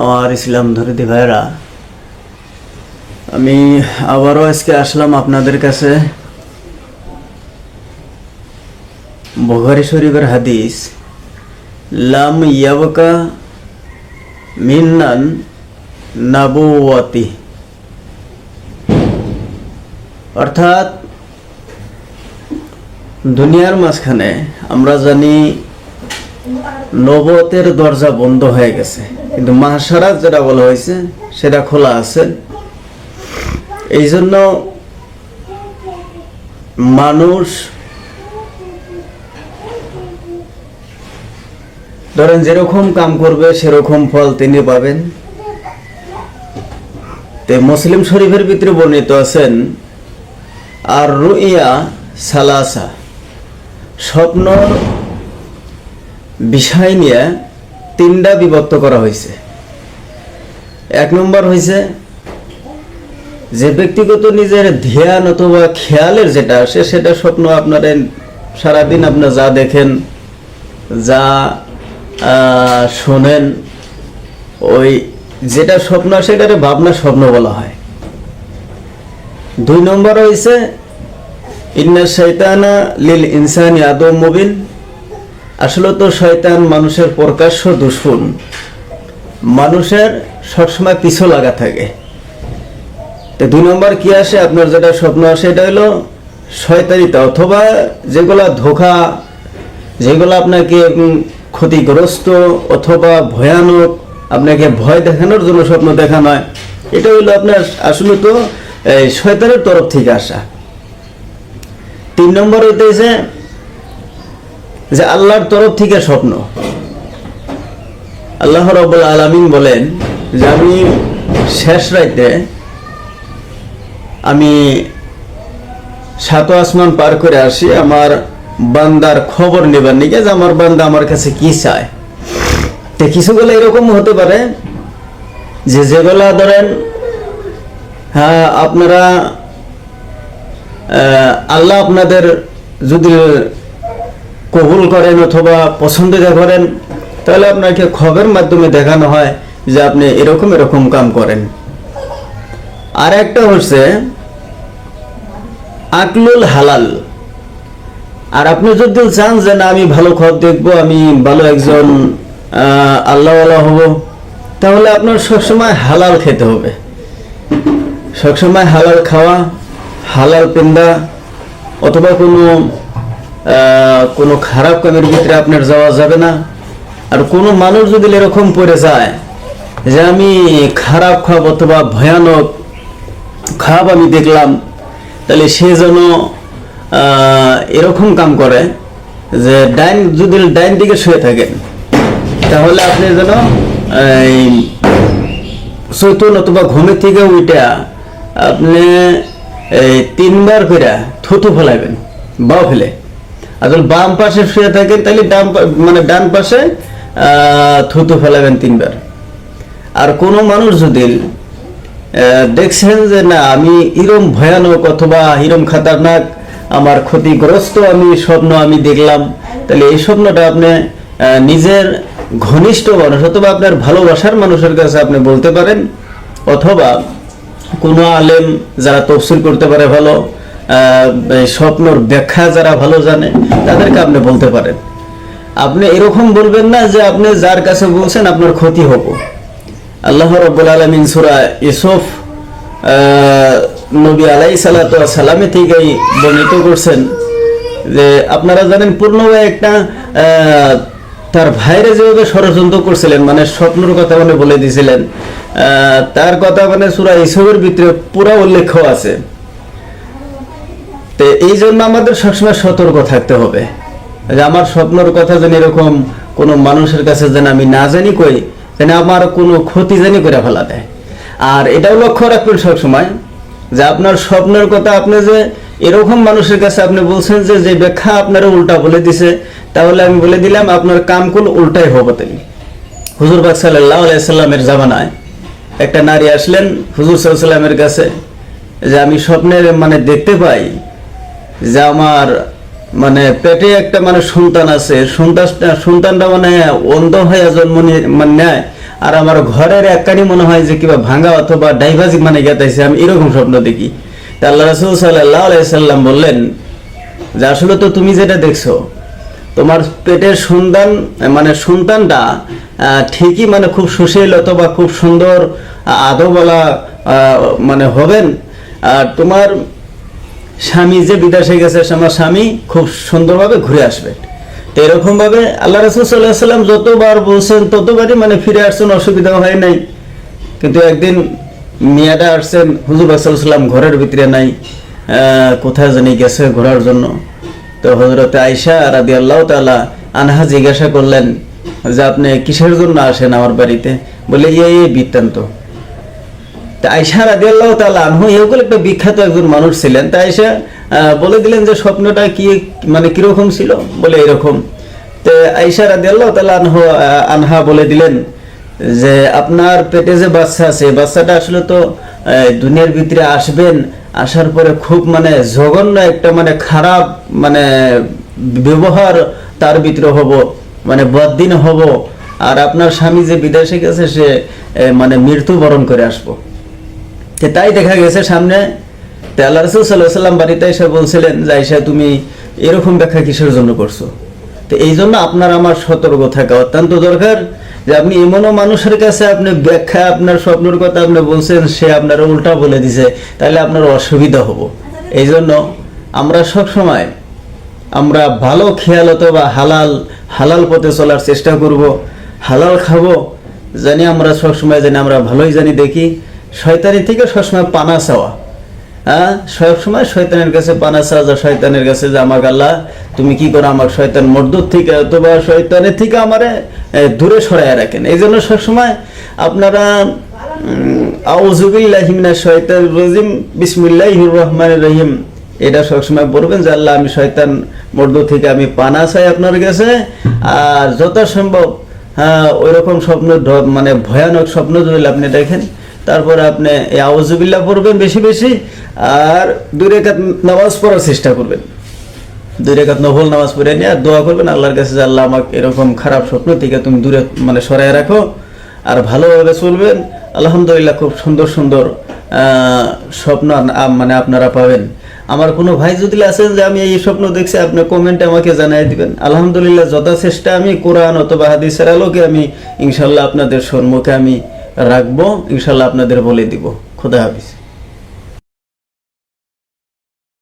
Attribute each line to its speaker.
Speaker 1: আমার ইসলাম ধরতি ভাইরা, আমি আবারও আজকে আসলাম আপনাদের কাছে বুখারী শরীফের হাদিস লাম ইয়াবকা মিন্নান নাবুওয়াতি, অর্থাৎ দুনিয়ার মাঝখানে আমরা জানি নবুয়তের দরজা বন্ধ হয়ে গেছে, কিন্তু মাহশারাত যেটা বলা হয়েছে সেটা খোলা আছে। এই জন্য মানুষ ধরেন যেরকম কাম করবে সেরকম ফল তিনি পাবেন। তে মুসলিম শরীফের ভিতরে বর্ণিত আছেন আর রুইয়া সালাসা, স্বপ্নর বিষয় নিয়ে তিনটা বিভক্ত করা হয়েছে। এক নম্বর হয়েছে যে ব্যক্তিগত নিজের ধ্যান অথবা খেয়ালের যেটা আসে সেটা স্বপ্ন। আপনারা সারাদিন আপনার যা দেখেন যা শোনেন, ওই যেটা স্বপ্ন সেটারে ভাবনা স্বপ্ন বলা হয়। দুই নম্বর হয়েছে ইন্না শাইতানা লিল ইনসানি আদুউম মুবিন, আসলে তো শয়তান মানুষের প্রকাশ্য দুশমন, মানুষের সবসময় পিছু লাগা থাকে। তো দুই নম্বর কি আসে, আপনার যেটা স্বপ্ন আসে এটা হলো শয়তানিতা, অথবা যেগুলা ধোঁকা, যেগুলো আপনাকে ক্ষতিগ্রস্ত অথবা ভয়ানক, আপনাকে ভয় দেখানোর জন্য স্বপ্ন দেখানো হয়, এটা হইলো আপনার আসলে তো শয়তানের তরফ থেকে আসা। তিন নম্বর হইতেছে যে আল্লাহর তরফ থেকে স্বপ্ন। আল্লাহ রাব্বুল আলামিন বলেন যে আমি শেষ রাতে আমি 7 আসমান পার করে আসি আমার বান্দার খবর নেবার নিকে, যে আমার বান্দা আমার কাছে কি চায়। তো কিছুগুলো এরকম হতে পারে যে যেগুলা ধরেন হ্যাঁ আপনারা আল্লাহ আপনাদের যদি কবুল করেন অথবা পছন্দ করেন, তাহলে আপনাকে খবরের মাধ্যমে দেখানো হয় যে আপনি এরকম এরকম কাম করেন। আর একটা হচ্ছে আকলুল হালাল, আর আপনি যদি চান যে না আমি ভালো খবর দেখবো, আমি ভালো একজন আল্লাহওয়ালা হব, তাহলে আপনার সবসময় হালাল খেতে হবে। সবসময় হালাল খাওয়া, হালাল পিন্দা, অথবা কোনো খারাপ কামের ভিতরে আপনার যাওয়া যাবে না। আর কোনো মানুষ যদি এরকম পড়ে যায় যে আমি খারাপ খাব অথবা ভয়ানক খাব আমি দেখলাম, তাহলে সে যেন এরকম কাম করে যে যদি ডাইন দিকে শুয়ে থাকেন, তাহলে আপনি যেন চৈতন অথবা ঘুমের থেকে উঠে আপনি 3 বার করে থুতু ফেলাবেন বাও ফেলে। আর যদি বাম পাশে শুয়ে থাকেন তাহলে ডান পাশে থুতু ফেলাবেন 3 বার। আর কোনো মানুষ যদি দেখছেন যে না আমি এরম ভয়ানক অথবা এরম খাতারনাক আমার ক্ষতিগ্রস্ত আমি স্বপ্ন আমি দেখলাম, তাহলে এই স্বপ্নটা আপনি নিজের ঘনিষ্ঠ মানুষ অথবা আপনার ভালোবাসার মানুষের কাছে আপনি বলতে পারেন, অথবা কোনো আলেম যারা তফসির করতে পারে ভালো, স্বপ্নর ব্যাখ্যা যারা ভালো জানে তাদেরকে আপনি বলতে পারেন। আপনি এরকম বলবেন না যে আপনি যার কাছে বলছেন আপনার ক্ষতি হবো। আল্লাহ রাব্বুল আলামিন সূরা ইউসুফ নবী আলাইহিস সালাতু ওয়াস সালামে থেকেই বর্ণিত করছেন যে আপনারা জানেন পূর্ণভাবে একটা তার ভাইরে যেভাবে ষড়যন্ত্র করছিলেন, মানে স্বপ্নের কথা বলে দিয়েছিলেন, তার কথা সূরা ইউসুফের ভিতরে পুরো উল্লেখ আছে। তো এই জন্য আমাদের সবসময় সতর্ক থাকতে হবে যে আমার স্বপ্নের কথা যেন এরকম কোনো মানুষের কাছে যেন আমি না জানি কই, যেন আমার কোনো ক্ষতি জানি করে ফেলা দেয়। আর এটাও লক্ষ্য রাখবেন সবসময় যে আপনার স্বপ্নের কথা আপনি যে এরকম মানুষের কাছে আপনি বলছেন যে ব্যাখ্যা আপনারা উল্টা বলে দিছে, তাহলে আমি বলে দিলাম আপনার কামকুল উল্টাই হবে। তাই হুজুর পাক সাল্লাল্লাহু আলাইহি সাল্লামের জামানায় একটা নারী আসলেন হুজুর সাল্লাল্লাহু আলাইহি সাল্লামের কাছে যে আমি স্বপ্নে দেখতে পাই যে আমার পেটে একটা সন্তান আছে, সন্তানটা অন্ধ হয়ে জন্ম নেয়, আর আমার ঘরের একখানি মনে হয় যে কিবা ভাঙা অথবা ডাইভাজিক মানে গেতাইছে, আমি এরকম স্বপ্ন দেখি। তা আল্লাহ রাসূল সাল্লাল্লাহু আলাইহি সাল্লাম বললেন যে আসলে তো তুমি যেটা দেখছো, তোমার পেটের সন্তান মানে সন্তানটা ঠিকই মানে খুব সুশীল অথবা খুব সুন্দর আদবওয়ালা মানে হবেন, আর তোমার স্বামী যে বিদেশে গেছে আমার স্বামী খুব সুন্দরভাবে ঘুরে আসবে। তো এরকম ভাবে আল্লাহ রাসূল সাল্লাল্লাহু আলাইহি সাল্লাম যতবার বলছেন ততবারই মানে ফিরে আসছেন, অসুবিধা হয় নাই। কিন্তু একদিন মিয়াটা আসছেন, হুজুর সাল্লাল্লাহু আলাইহি সাল্লাম ঘরের ভিতরে নাই, কোথায় জানি গেছে ঘোরার জন্য। তো হযরতে আয়েশা রাদিয়াল্লাহু তাআলা আনহা জিজ্ঞাসা করলেন যে আপনি কিসের জন্য আসেন আমার বাড়িতে? বলে এই বৃত্তান্ত। তা আয়েশা রাদিয়াল্লাহু তাআলা আনহা এগুলো একটা বিখ্যাত একজন মানুষ ছিলেন। তা আয়েশা বলে দিলেন যে স্বপ্নটা কি মানে কিরকম ছিল? বলে এরকম। তো আয়েশা রাদিয়াল্লাহু তাআলা আনহা বলে দিলেন যে আপনার পেটে যে বাচ্চা আছে, বাচ্চাটা আসলে তো দুনিয়ার ভিতরে আসবেন, আসার পরে খুব মানে জঘন্য একটা মানে খারাপ মানে ব্যবহার তার ভিতরে হব, মানে বদ্দিন হব, আর আপনার স্বামী যে বিদেশে গেছে সে মানে মৃত্যুবরণ করে আসবো। তাই দেখা গেছে সামনে। আল্লাহ রাসূল সাল্লাল্লাহু আলাইহি সাল্লাম বাড়িতে এসে বলছিলেন যে আয়েশা তুমি এরকম ব্যাখ্যা কিসের জন্য করছো? তো এই জন্য আপনার আমার সতর্ক থাকা অত্যন্ত দরকার, যে আপনি এমনও মানুষের কাছে আপনি ব্যাখ্যা আপনার স্বপ্নের কথা আপনি বলছেন, সে আপনার উল্টা বলে দিছে, তাহলে আপনার অসুবিধা হবো। এই জন্য আমরা সব সময় আমরা ভালো খেয়াল অথবা হালাল পথে চলার চেষ্টা করব, হালাল খাবো, জানি আমরা সবসময় জানি আমরা ভালোই জানি দেখি শয়তানি থেকে সবসময় পানা চাওয়া, সবসময় শয়তানের কাছে পানা চাওয়া, যা শয়তানের কাছে যে আমাকে আল্লাহ তুমি কি করো, আমার শয়তান মর্দুদ থেকে অথবা শয়তানের থেকে আমারে দূরে সরাইয়া রাখেন। এই জন্য সবসময় আপনারা আউযু বিল্লাহি মিনাশ শাইতানির রাজিম বিসমিল্লাহির রহমানির রহিম এটা সবসময় বলবেন যে আল্লাহ আমি শয়তান মর্দুদ থেকে আমি পানা চাই আপনার কাছে। আর যথাসম্ভব ওইরকম স্বপ্ন মানে ভয়ানক স্বপ্ন যদি আপনি দেখেন, তারপরে আপনি এই আউযু বিল্লাহ পড়বেন বেশি বেশি, আর 2 রাকাত নামাজ পড়ার চেষ্টা করবেন। 2 রাকাত নফল নামাজ পড়ে নিয়ে আর দোয়া করবেন আল্লাহর কাছে যে আল্লাহ আমাকে এরকম খারাপ স্বপ্ন থেকে তুমি দূরে মানে সরাই রাখো, আর ভালোভাবে চলবেন। আলহামদুলিল্লাহ খুব সুন্দর সুন্দর স্বপ্ন মানে আপনারা পাবেন। আমার কোনো ভাই যদি আছেন যে আমি এই স্বপ্ন দেখছি, আপনি কমেন্টে আমাকে জানিয়ে দিবেন। আলহামদুলিল্লাহ যথাচেষ্টা আমি কোরআন অথবা হাদিসের আলোকে আমি ইনশাল্লাহ আপনাদের সম্মুখে আমি রাখবো, ইনশাল্লাহ আপনাদের বলে দিব। খোদা হাফেজ।